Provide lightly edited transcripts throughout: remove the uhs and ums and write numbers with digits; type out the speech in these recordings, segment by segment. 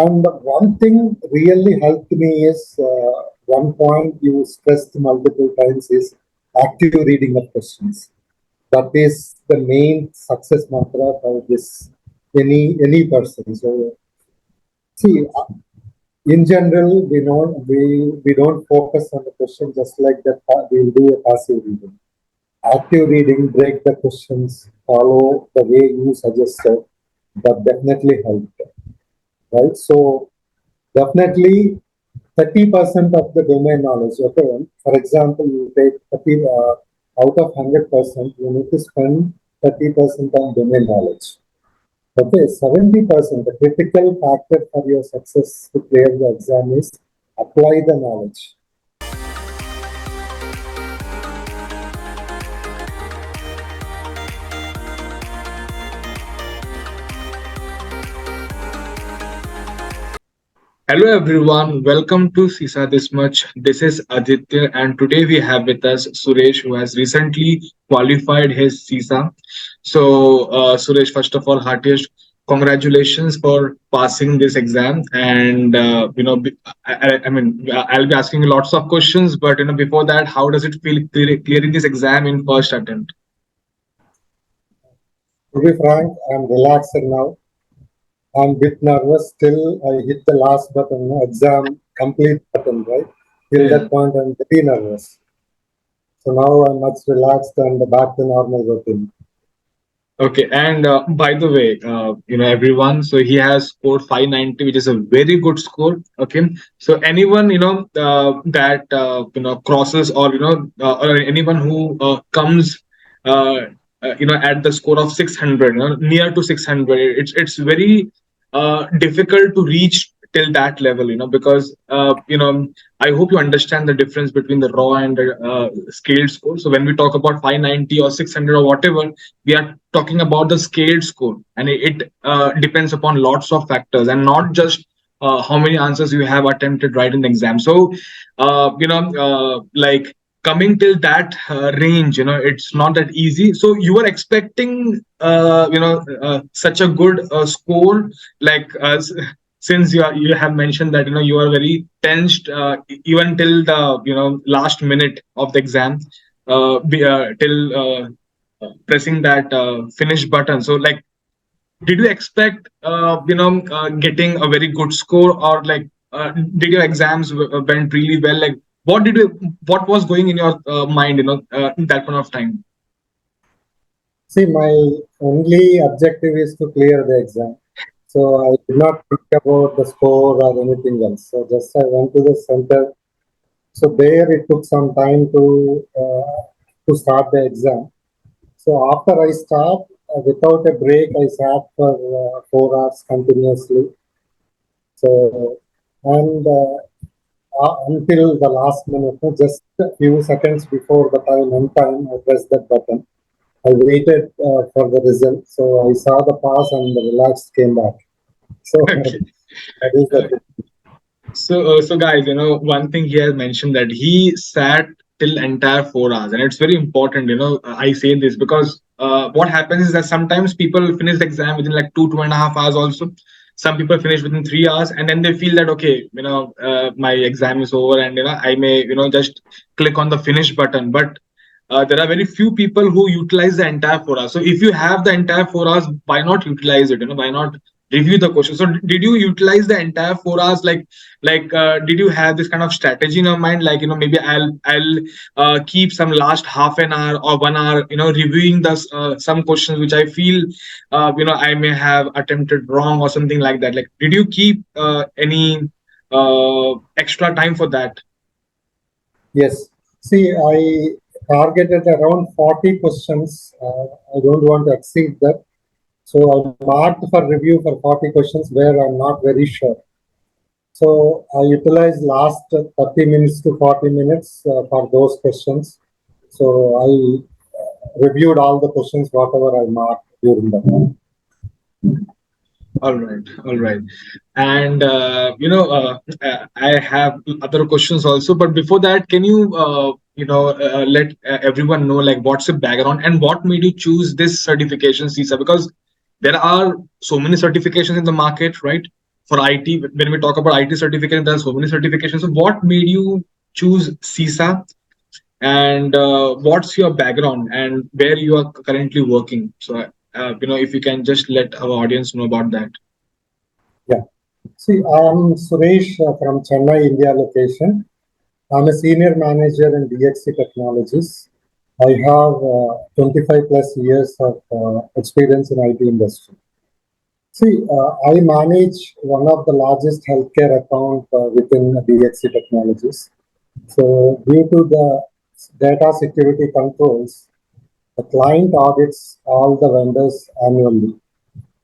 And one thing really helped me is one point you stressed multiple times is active reading of questions. That is the main success mantra for this any person. So see, in general, we don't focus on the question just like that. We'll do a passive reading. Active reading, break the questions, follow the way you suggested. That definitely helped, right? So definitely 30% of the domain knowledge. Okay, for example, you take 30 out of 100%, you need to spend 30% on domain knowledge. Okay, 70%, the critical factor for your success to clear the exam is apply the knowledge. Hello everyone, welcome to CISA This Much. This is Aditya, and today we have with us Suresh, who has recently qualified his CISA. So, Suresh, first of all, heartiest congratulations for passing this exam. And I'll be asking you lots of questions, but before that, how does it feel clearing this exam in first attempt? To be frank, I'm relaxed now. I'm a bit nervous. Still, I hit the last button, exam complete button, right? Till Yeah. that point, I'm very nervous. So now I'm much relaxed and back to normal routine. Okay, and by the way, everyone, so he has scored 590, which is a very good score. Okay, so anyone that crosses, or or anyone who comes at the score of 600, near to 600, it's very difficult to reach till that level, because I hope you understand the difference between the raw and the scaled score. So when we talk about 590 or 600 or whatever, we are talking about the scaled score, and it depends upon lots of factors, and not just how many answers you have attempted right in the exam. So like coming till that range, it's not that easy. So you were expecting such a good score, like since you have mentioned that you are very tensed even till the last minute of the exam, till pressing that finish button. So like, did you expect getting a very good score, or like did your exams went really well? Like, what was going in your mind in that point of time? See, my only objective is to clear the exam. So I did not think about the score or anything else. So just I went to the center. So there it took some time to start the exam. So after I stopped, without a break, I sat for 4 hours continuously. So and until the last minute, just a few seconds before the time, end time, I pressed that button. I waited for the result. So I saw the pass and the relaxed came back. So Okay. that is the So guys, one thing he has mentioned, that he sat till entire 4 hours, and it's very important. I say this because what happens is that sometimes people finish the exam within like 2.5 hours. Also, some people finish within 3 hours, and then they feel that okay, my exam is over, and I may just click on the finish button. But there are very few people who utilize the entire 4 hours. So if you have the entire 4 hours, why not utilize it? Why not review the question? So did you utilize the entire 4 hours? Did you have this kind of strategy in your mind, like maybe I'll keep some last half an hour or 1 hour reviewing the some questions which I feel I may have attempted wrong or something like that? Like, did you keep any extra time for that? yes. See, I targeted around 40 questions. I don't want to exceed that. So I marked for review for 40 questions where I'm not very sure. So I utilized last 30 minutes to 40 minutes for those questions. So I reviewed all the questions, whatever I marked during the time. All right, all right. And I have other questions also, but before that, can you let everyone know, like, what's the background and what made you choose this certification, CISA? Because there are so many certifications in the market, right? for IT, when we talk about IT certification, there are so many certifications. So what made you choose CISA, and what's your background and where you are currently working? So, if you can just let our audience know about that. Yeah. See, I'm Suresh from Chennai, India location. I'm a senior manager in DXC Technologies. I have 25 plus years of experience in IT industry. See, I manage one of the largest healthcare account within DXC Technologies. So, due to the data security controls, the client audits all the vendors annually.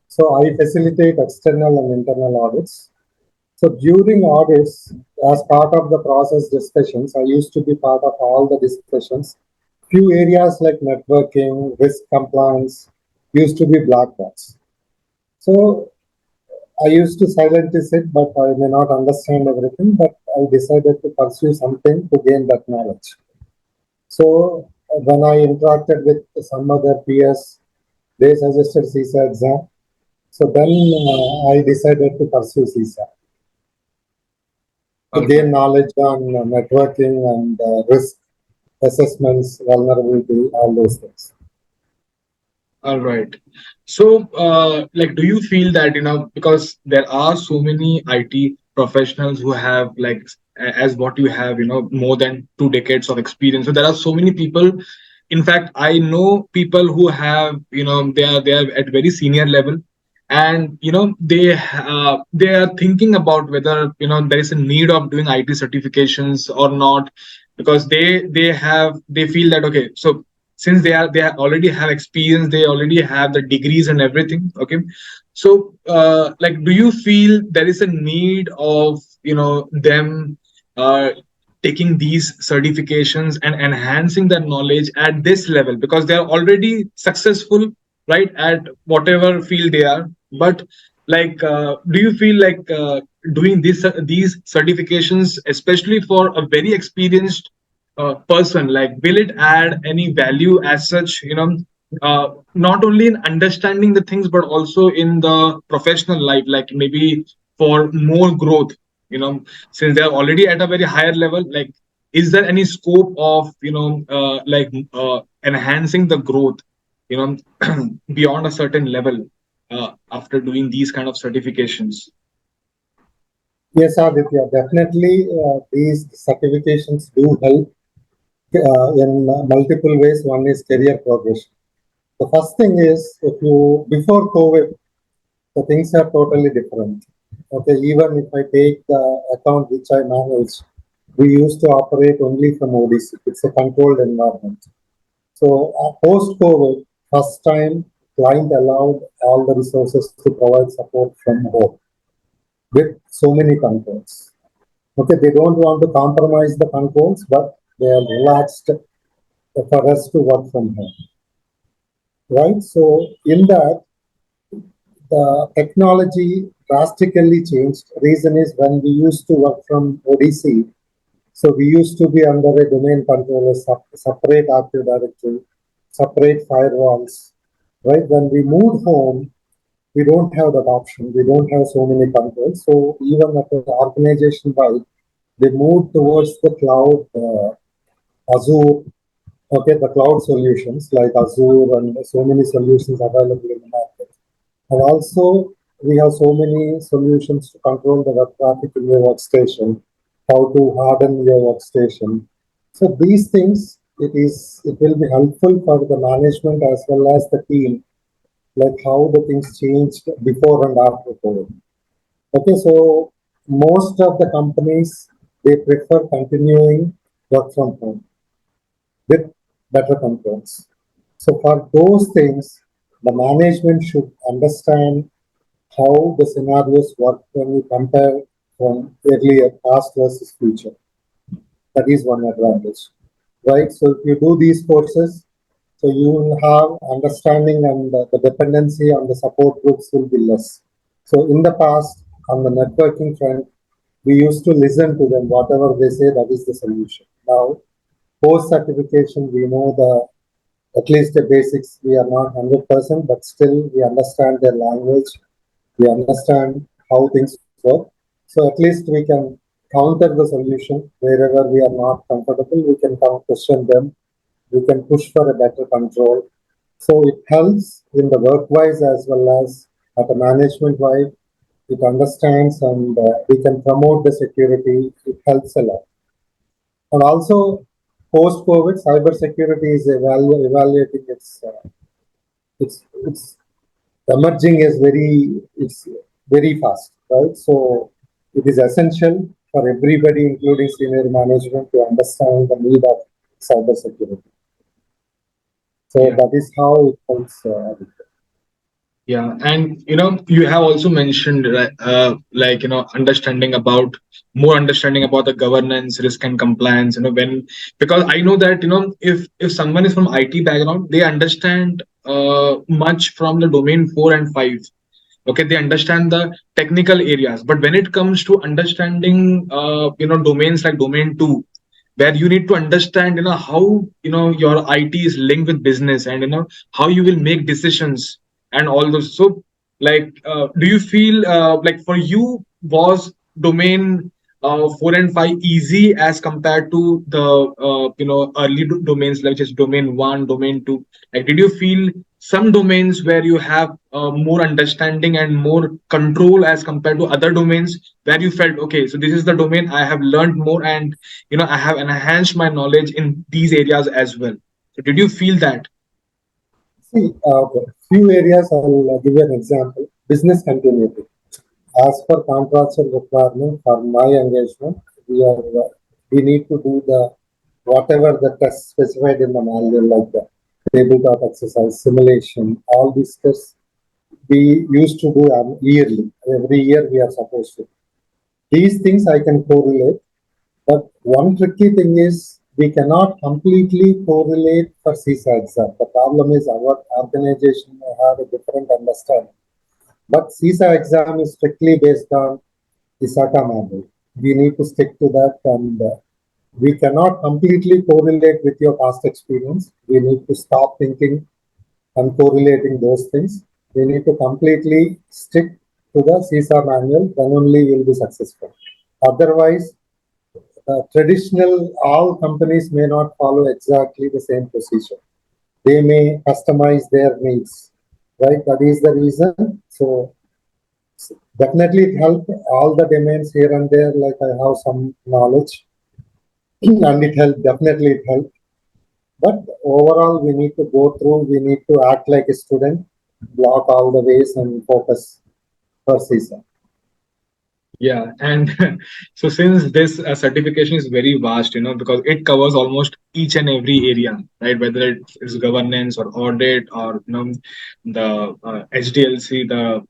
So, I facilitate external and internal audits. So during audits, as part of the process discussions, I used to be part of all the discussions. Few areas like networking, risk compliance used to be black box. So I used to silently sit, but I may not understand everything, but I decided to pursue something to gain that knowledge. So when I interacted with some other peers, they suggested CISA exam. So then I decided to pursue CISA to All gain right. knowledge on networking and risk assessments, vulnerability, all those things. All right. So, do you feel that, because there are so many IT professionals who have, like, as what you have, more than 2 decades of experience. So there are so many people. In fact, I know people who have, they are at very senior level, and they are thinking about whether there is a need of doing IT certifications or not, because they feel that, okay, so since they already have experience, they already have the degrees and everything, okay. So do you feel there is a need of them uh, taking these certifications and enhancing their knowledge at this level, because they are already successful, right, at whatever field they are? But do you feel like doing these certifications, especially for a very experienced person, like, will it add any value as such, not only in understanding the things but also in the professional life, like maybe for more growth, since they are already at a very higher level, like, is there any scope of enhancing the growth, you know beyond a certain level, after doing these kind of certifications? Yes, Aditya, definitely these certifications do help in multiple ways. One is career progression. The first thing is, if you, before COVID, the things are totally different. Okay, even if I take the account which I manage, we used to operate only from ODC. It's a controlled environment. So post COVID, first time client allowed all the resources to provide support from home with so many controls. Okay, they don't want to compromise the controls, but they are relaxed for us to work from home, right? So in that, the technology drastically changed. Reason is when we used to work from ODC, so we used to be under a domain controller, separate Active Directory, separate firewalls, right? When we moved home, we don't have that option. We don't have so many controls. So even at the organization wide, they moved towards the cloud, Azure, okay, the cloud solutions like Azure and so many solutions available in the market. And also, we have so many solutions to control the web traffic in your workstation, how to harden your workstation. So these things, it will be helpful for the management as well as the team, like how the things changed before and after COVID. Okay, so most of the companies they prefer continuing work from home with better controls. So for those things, the management should understand how the scenarios work when we compare from earlier past versus future. That is one advantage, right? So if you do these courses, so you will have understanding and the dependency on the support groups will be less. So in the past, on the networking front, we used to listen to them, whatever they say, that is the solution. Now, post certification, we know at least the basics. We are not 100%, but still we understand their language. We understand how things work. work. So at least we can counter the solution wherever we are not comfortable. We can question them. We can push for a better control. So it helps in the work wise as well as at the management wise. It understands and we can promote the security. It helps a lot. And also, post-COVID, cybersecurity is evaluating its emerging is it's very fast, right? So it is essential for everybody, including senior management, to understand the need of cybersecurity. So Yeah. that is how it helps. Yeah, and you have also mentioned like understanding about more understanding about the governance, risk, and compliance. When because I know that if someone is from IT background, they understand much from the domain 4 and 5. Okay, they understand the technical areas, but when it comes to understanding domains like domain 2, where you need to understand how your IT is linked with business, and how you will make decisions and all those. So like do you feel like for you was domain 4 and 5 easy as compared to the early domains, like just domain 1, domain 2? Like did you feel some domains where you have more understanding and more control as compared to other domains where you felt, okay, so this is the domain I have learned more, and I have enhanced my knowledge in these areas as well? So did you feel that? See, few areas I'll give you an example. Business continuity. As per contractual requirement for my engagement, we need to do the whatever the test specified in the manual, like the tabletop exercise, simulation, all these tests we used to do yearly. Every year we are supposed to. These things I can correlate, but one tricky thing is we cannot completely correlate for CISA exam. The problem is our organization may have a different understanding. But CISA exam is strictly based on ISACA manual. We need to stick to that, and we cannot completely correlate with your past experience. We need to stop thinking and correlating those things. We need to completely stick to the CISA manual, then only we'll be successful. Otherwise, traditional, all companies may not follow exactly the same procedure. They may customize their needs, right? That is the reason. So definitely it helped all the domains here and there, like I have some knowledge and it helped, definitely it helped. But overall, we need to go through, we need to act like a student, block all the ways and focus for CISA. Yeah, and so since this certification is very vast, because it covers almost each and every area, right? Whether it's governance or audit, or the HDLC,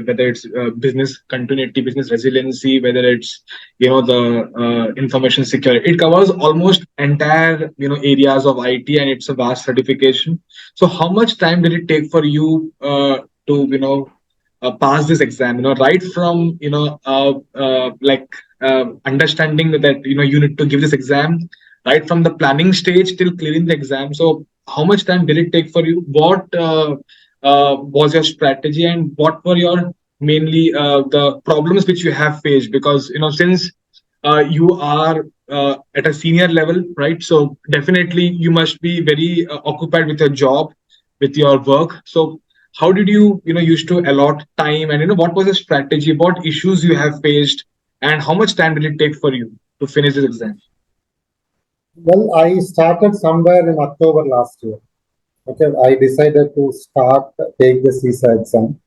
whether it's business continuity, business resiliency, whether it's the information security, it covers almost entire areas of IT, and it's a vast certification. So how much time did it take for you to pass this exam, right from like understanding that you need to give this exam, right from the planning stage till clearing the exam? So how much time did it take for you? What was your strategy, and what were your mainly the problems which you have faced? Because since you are at a senior level, right? So definitely you must be very occupied with your job, with your work. So how did you used to allot time, and what was the strategy, what issues you have faced, and how much time did it take for you to finish this exam? Well, I started somewhere in October last year. Okay, I decided to take the CISA exam.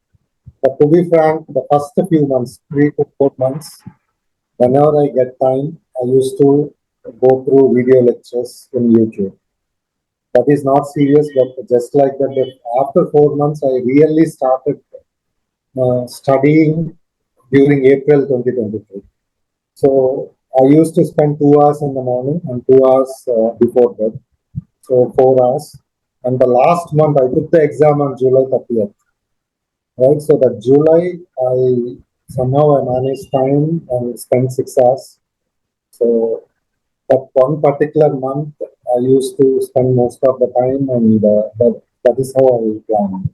But to be frank, the first few months, 3 to 4 months, whenever I get time, I used to go through video lectures in YouTube. That is not serious, but just like that, after 4 months, I really started studying during April 2023. So I used to spend 2 hours in the morning and 2 hours before bed. So 4 hours. And the last month, I took the exam on July 30th. Right. So that July, I managed time and spent 6 hours. So that one particular month, I used to spend most of the time, and that is how I plan.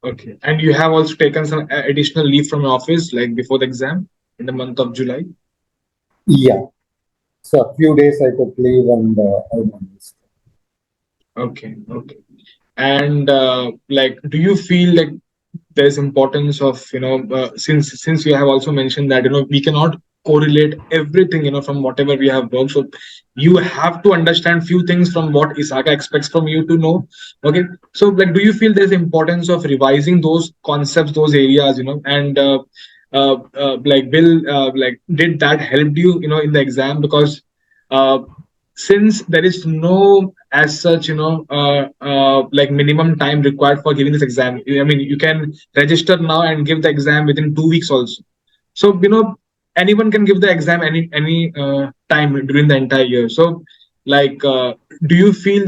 Okay. And you have also taken some additional leave from your office, like before the exam in the month of July? Yeah. So a few days I took leave and I managed. Okay. Okay. And like, do you feel like there's importance of, since you have also mentioned that, we cannot correlate everything, from whatever we have worked. So you have to understand few things from what ISACA expects from you to know. Okay. So like, do you feel there's importance of revising those concepts, those areas, and like, did that help you, in the exam? Because uh, since there is no as such, like minimum time required for giving this exam. I mean, you can register now and give the exam within 2 weeks also. So anyone can give the exam any time during the entire year. So like, do you feel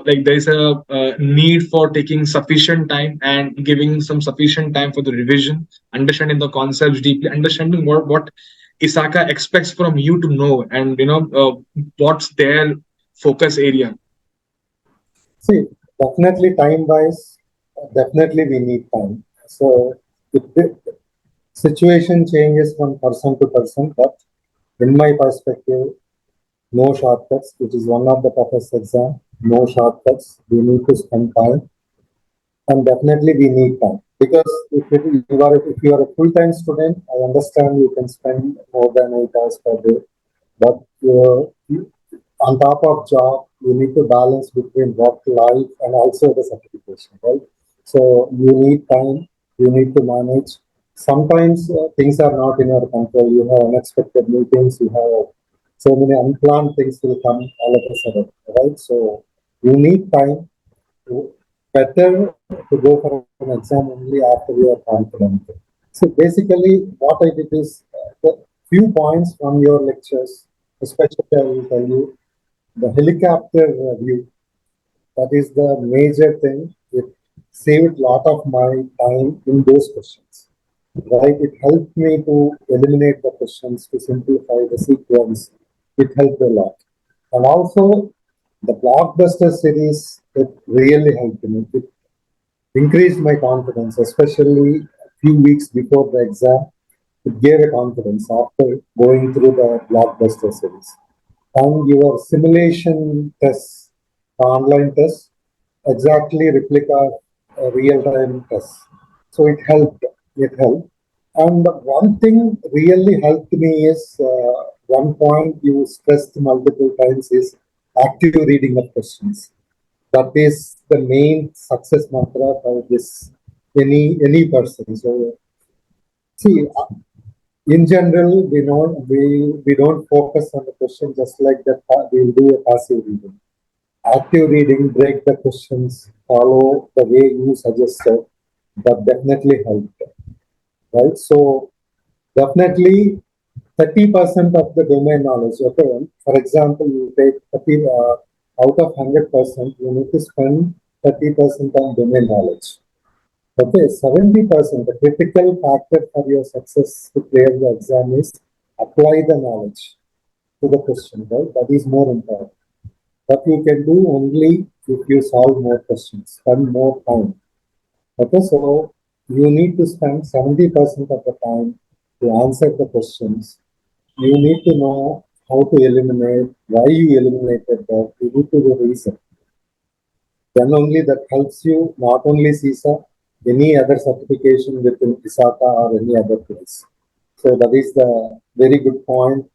like there is a need for taking sufficient time and giving some sufficient time for the revision, understanding the concepts deeply, understanding what ISACA expects from you to know, and what's their focus area? See, definitely time wise, definitely we need time. So if the situation changes from person to person, but in my perspective, no shortcuts, which is one of the toughest exam. No shortcuts. We need to spend time, and definitely we need time because if you are a full time student, I understand you can spend more than 8 hours per day, but on top of job, you need to balance between work life and also the certification, right? So you need time, you need to manage. Sometimes things are not in your control. You have unexpected meetings, you have so many unplanned things will come all of a sudden, right? So you need time. Better to go for an exam only after you are confident. So basically, what I did is the few points from your lectures, especially I will tell you the helicopter view. That is the major thing. It saved a lot of my time in those questions. Right? It helped me to eliminate the questions, to simplify the sequence. It helped a lot. And also, the blockbuster series, it really helped me. It increased my confidence, especially a few weeks before the exam. It gave a confidence after going through the blockbuster series. And your simulation tests, online tests, exactly replica real-time tests. So it helped. It helped. And one thing really helped me is one point you stressed multiple times is active reading of questions. That is the main success mantra for this any person. So see, in general, we don't focus on the question just like that. We'll do a passive reading. Active reading, break the questions, follow the way you suggested. That definitely helped, right? So definitely 30% of the domain knowledge. Okay, for example, you take 30 out of 100%, you need to spend 30% on domain knowledge. Okay, 70%, the critical factor for your success to clear the exam is apply the knowledge to the question, right? That is more important. That you can do only if you solve more questions, spend more time. Okay, so you need to spend 70% of the time to answer the questions. You need to know how to eliminate, why you eliminated that. You need to do reason. Then only that helps you not only CISA, any other certification within ISACA or any other place. So that is the very good point.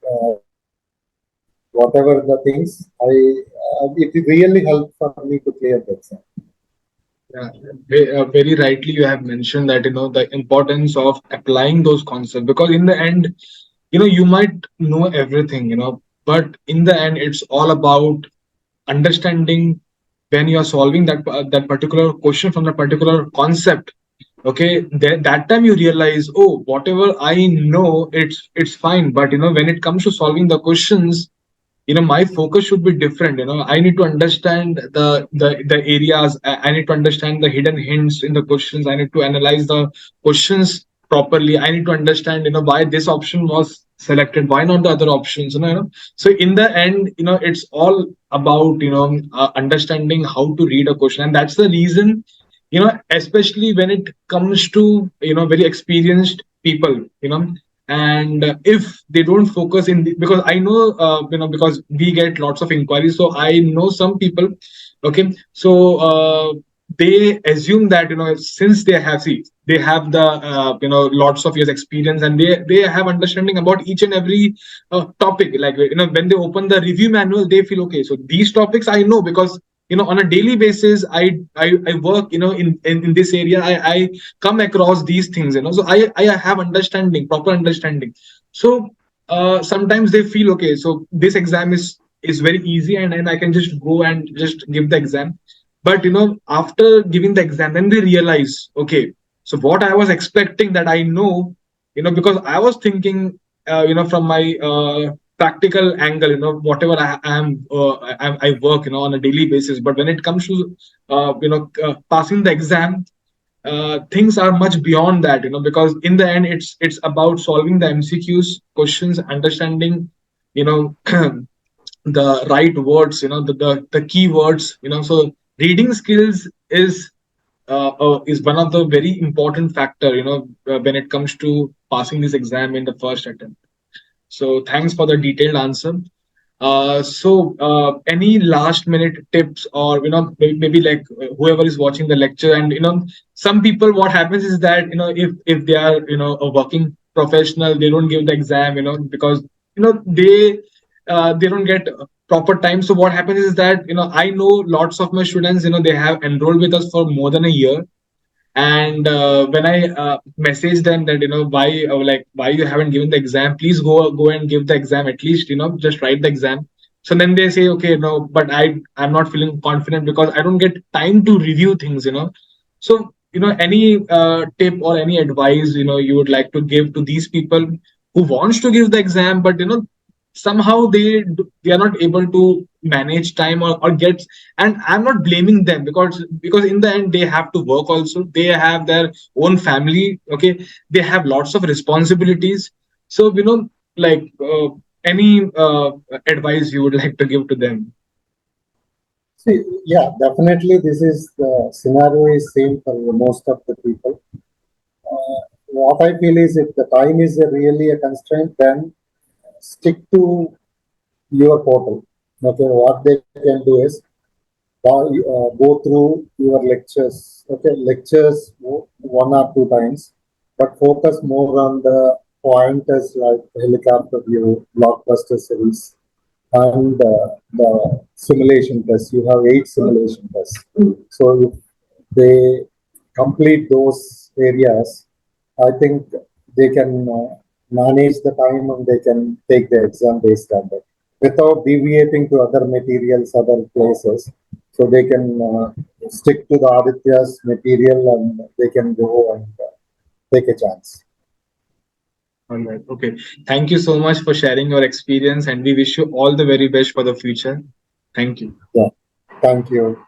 Whatever the things, it really helped for me to clear the exam. Yeah, very rightly you have mentioned that, the importance of applying those concepts, because in the end, you might know everything, but in the end it's all about understanding when you are solving that particular question from that particular concept. Okay, that time you realize, oh, whatever I know, it's fine, but when it comes to solving the questions, my focus should be different. I need to understand the areas. I need to understand the hidden hints in the questions. I need to analyze the questions properly. I need to understand, why this option was selected, why not the other options, so in the end, it's all about, understanding how to read a question. And that's the reason especially when it comes to very experienced people, and if they don't focus because I know, because we get lots of inquiries, so I know some people. Okay, so they assume that since they have the lots of years experience, and they have understanding about each and every topic. Like, when they open the review manual, they feel, okay, so these topics I know, because on a daily basis I work in this area. I come across these things, so I have understanding, proper understanding. So sometimes they feel, okay, so this exam is very easy, and I can just go and just give the exam. But after giving the exam, then they realize, okay, so what I was expecting, that I know, because I was thinking from my practical angle, whatever I am, I work on a daily basis. But when it comes to passing the exam, things are much beyond that, because in the end it's about solving the MCQs questions, understanding you know the right words, the key words, so reading skills is one of the very important factor, when it comes to passing this exam in the first attempt. So thanks for the detailed answer. Any last minute tips, or maybe like whoever is watching the lecture, and some people, what happens is that if they are a working professional, they don't give the exam, because they don't get proper time. So what happens is that I know lots of my students, they have enrolled with us for more than a year, and when I message them that why you haven't given the exam, please go and give the exam, at least just write the exam. So then they say, okay, no, but I'm not feeling confident because I don't get time to review things. So any tip or any advice you would like to give to these people who wants to give the exam, but somehow they are not able to manage time, or get. And I'm not blaming them, because in the end they have to work also, they have their own family. Okay, they have lots of responsibilities. So like any advice you would like to give to them? See, yeah, definitely this is the scenario is same for most of the people. What I feel is if the time is really a constraint, then stick to your portal. Okay, what they can do is go through your lectures. Okay, lectures one or two times, but focus more on the pointers like helicopter view, blockbuster series, and the simulation tests. You have 8 simulation tests. So if they complete those areas, I think they can manage the time and they can take the exam based on that without deviating to other materials, other places. So they can stick to the Aditya's material and they can go and take a chance. All right, okay, thank you so much for sharing your experience, and we wish you all the very best for the future. Thank you. Yeah, thank you.